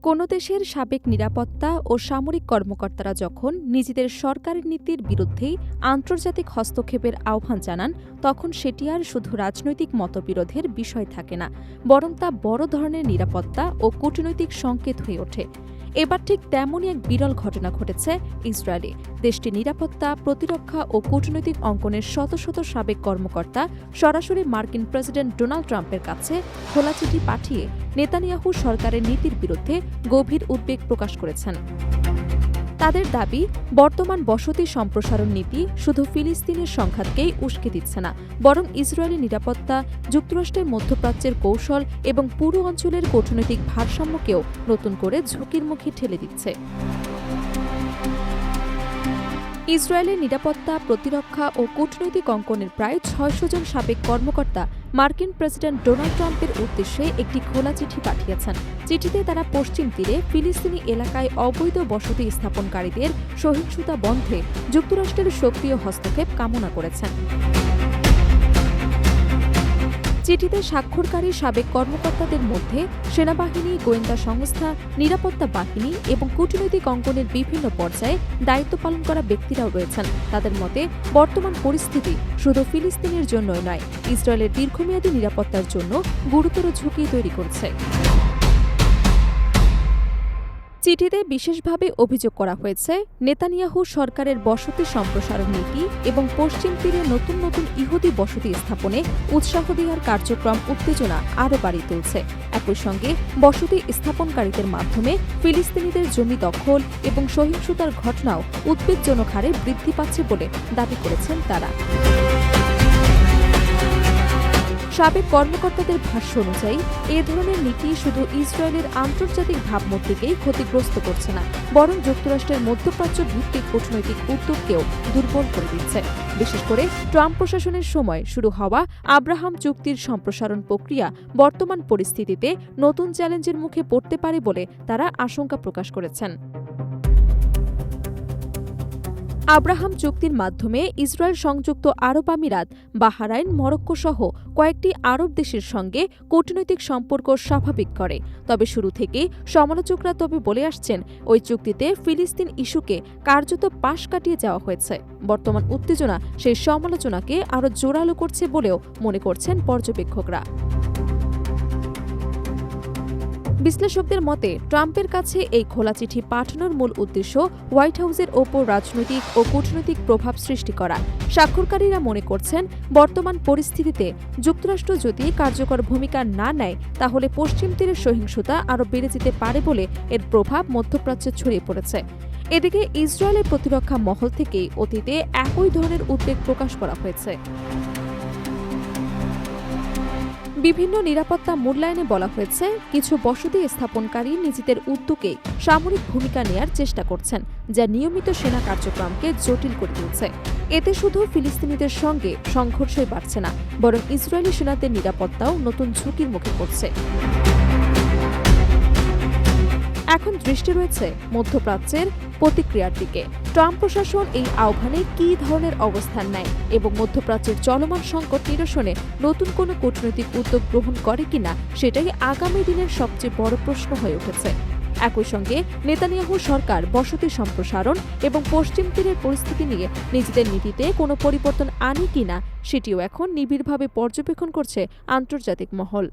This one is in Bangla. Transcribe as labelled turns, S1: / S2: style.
S1: কোনো দেশের সাবেক নিরাপত্তা ও সামরিক কর্মকর্তারা যখন নিজেদের সরকারের নীতির বিরুদ্ধেই আন্তর্জাতিক হস্তক্ষেপের আহ্বান জানান, তখন সেটি আর শুধু রাজনৈতিক মতবিরোধের বিষয় থাকে না, বরং তা বড় ধরনের নিরাপত্তা ও কূটনৈতিক সংকেত হয়ে ওঠে। এবার ঠিক তেমনই এক বিরল ঘটনা ঘটেছে ইসরায়েলে। দেশটির নিরাপত্তা, প্রতিরক্ষা ও কূটনৈতিক অঙ্গনের শত শত সাবেক কর্মকর্তা সরাসরি মার্কিন প্রেসিডেন্ট ডোনাল্ড ট্রাম্পের কাছে খোলা চিঠি পাঠিয়ে নেতানিয়াহু সরকারের নীতির বিরুদ্ধে গভীর উদ্বেগ প্রকাশ করেছেন। তাদের দাবি, বর্তমান বসতি সম্প্রসারণ নীতি শুধু ফিলিস্তিনের সংঘাতকেই উস্কে দিচ্ছে না, বরং ইসরায়েলি নিরাপত্তা, যুক্তরাষ্ট্রের মধ্যপ্রাচ্যের কৌশল এবং পুরো অঞ্চলের কূটনৈতিক ভারসাম্যকেও নতুন করে ঝুঁকির মুখে ঠেলে দিচ্ছে। ইসরায়েলের নিরাপত্তা, প্রতিরক্ষা ও কূটনৈতিক অঙ্গনের প্রায় ৬০০ জন সাবেক কর্মকর্তা মার্কিন প্রেসিডেন্ট ডোনাল্ড ট্রাম্পের উদ্দেশ্যে একটি খোলা চিঠি পাঠিয়েছেন। চিঠিতে তারা পশ্চিম তীরে ফিলিস্তিনি এলাকায় অবৈধ বসতি স্থাপনকারীদের সহিংসতা বন্ধে যুক্তরাষ্ট্রের সক্রিয় হস্তক্ষেপ কামনা করেছেন। চিঠিতে স্বাক্ষরকারী সাবেক কর্মকর্তাদের মধ্যে সেনাবাহিনী, গোয়েন্দা সংস্থা, নিরাপত্তা বাহিনী এবং কূটনৈতিক অঙ্গনের বিভিন্ন পর্যায়ে দায়িত্ব পালন করা ব্যক্তিরাও রয়েছেন। তাদের মতে, বর্তমান পরিস্থিতি শুধু ফিলিস্তিনের জন্যই নয়, ইসরায়েলের দীর্ঘমেয়াদী নিরাপত্তার জন্য গুরুতর ঝুঁকি তৈরি করছে। চিঠিতে বিশেষভাবে অভিযোগ করা হয়েছে, নেতানিয়াহু সরকারের বসতি সম্প্রসারণ নীতি এবং পশ্চিম তীরে নতুন নতুন ইহুদি বসতি স্থাপনে উৎসাহ দেওয়ার কার্যক্রম উত্তেজনা আরও বাড়িয়ে তুলছে। একই সঙ্গে বসতি স্থাপনকারীদের মাধ্যমে ফিলিস্তিনিদের জমি দখল এবং সহিংসতার ঘটনাও উদ্বেগজনক হারে বৃদ্ধি পাচ্ছে বলে দাবি করেছেন তারা। সাবেক কর্মকর্তাদের ভাষ্য অনুযায়ী এ ধরনের নীতি শুধু ইসরায়েলের আন্তর্জাতিক ভাবমূর্তিকেই ক্ষতিগ্রস্ত করছে না, বরং যুক্তরাষ্ট্রের মধ্যপ্রাচ্য ভিত্তিক কূটনৈতিক উদ্যোগকেও দুর্বল করে দিচ্ছে। বিশেষ করে ট্রাম্প প্রশাসনের সময় শুরু হওয়া আব্রাহাম চুক্তির সম্প্রসারণ প্রক্রিয়া বর্তমান পরিস্থিতিতে নতুন চ্যালেঞ্জের মুখে পড়তে পারে বলে তারা আশঙ্কা প্রকাশ করেছেন। আব্রাহাম চুক্তির মাধ্যমে ইসরায়েল সংযুক্ত আরব আমিরাত, বাহরাইন, মরক্কো সহ কয়েকটি আরব দেশের সঙ্গে কূটনৈতিক সম্পর্ক স্বাভাবিক করে। তবে শুরু থেকেই সমালোচকরা বলে আসছেন, ওই চুক্তিতে ফিলিস্তিন ইস্যুকে কার্যত পাশ কাটিয়ে যাওয়া হয়েছে। বর্তমান উত্তেজনা সেই সমালোচনাকে আরও জোরালো করছে বলেও মনে করছেন পর্যবেক্ষকরা। বিশ্লেষকদের মতে, ট্রাম্পের কাছে এই খোলা চিঠি পাঠানোর মূল উদ্দেশ্য হোয়াইট হাউসের ওপর রাজনৈতিক ও কূটনৈতিক প্রভাব সৃষ্টি করা। স্বাক্ষরকারীরা মনে করছেন, বর্তমান পরিস্থিতিতে যুক্তরাষ্ট্র যদি কার্যকর ভূমিকা না নেয়, তাহলে পশ্চিম তীরের সহিংসতা আরও বেড়ে যেতে পারে বলে এর প্রভাব মধ্যপ্রাচ্যে ছড়িয়ে পড়েছে। এদিকে ইসরায়েলের প্রতিরক্ষা মহল থেকেই অতীতে একই ধরনের উদ্বেগ প্রকাশ করা হয়েছে। বিভিন্ন নিরাপত্তা মূল্যায়নে বলা হয়েছে, কিছু বসতি স্থাপনকারী নিজেদের উদ্যোগে সামরিক ভূমিকা নেয়ার চেষ্টা করছেন, যা নিয়মিত সেনা কার্যক্রমকে জটিল করে তুলছে। এতে শুধু ফিলিস্তিনিদের সঙ্গে সংঘর্ষই বাড়ছে না, বরং ইসরায়েলি সেনাদের নিরাপত্তাও নতুন ঝুঁকির মুখে পড়ছে। এখন দৃষ্টি রয়েছে মধ্যপ্রাচ্যের প্রতিক্রিয়ার দিকে। ট্রাম্প প্রশাসন এই আহ্বানে কী ধরনের অবস্থান নেয় এবং মধ্যপ্রাচ্যের চলমান সংকট নিরসনে নতুন কোনো কূটনৈতিক উদ্যোগ গ্রহণ করে কিনা, সেটাই আগামী দিনের সবচেয়ে বড় প্রশ্ন হয়ে উঠেছে। একই সঙ্গে নেতানিয়াহু সরকার বসতি সম্প্রসারণ এবং পশ্চিম তীরের পরিস্থিতি নিয়ে নিজেদের নীতিতে কোনো পরিবর্তন আনে কিনা, সেটিও এখন নিবিড়ভাবে পর্যবেক্ষণ করছে আন্তর্জাতিক মহল।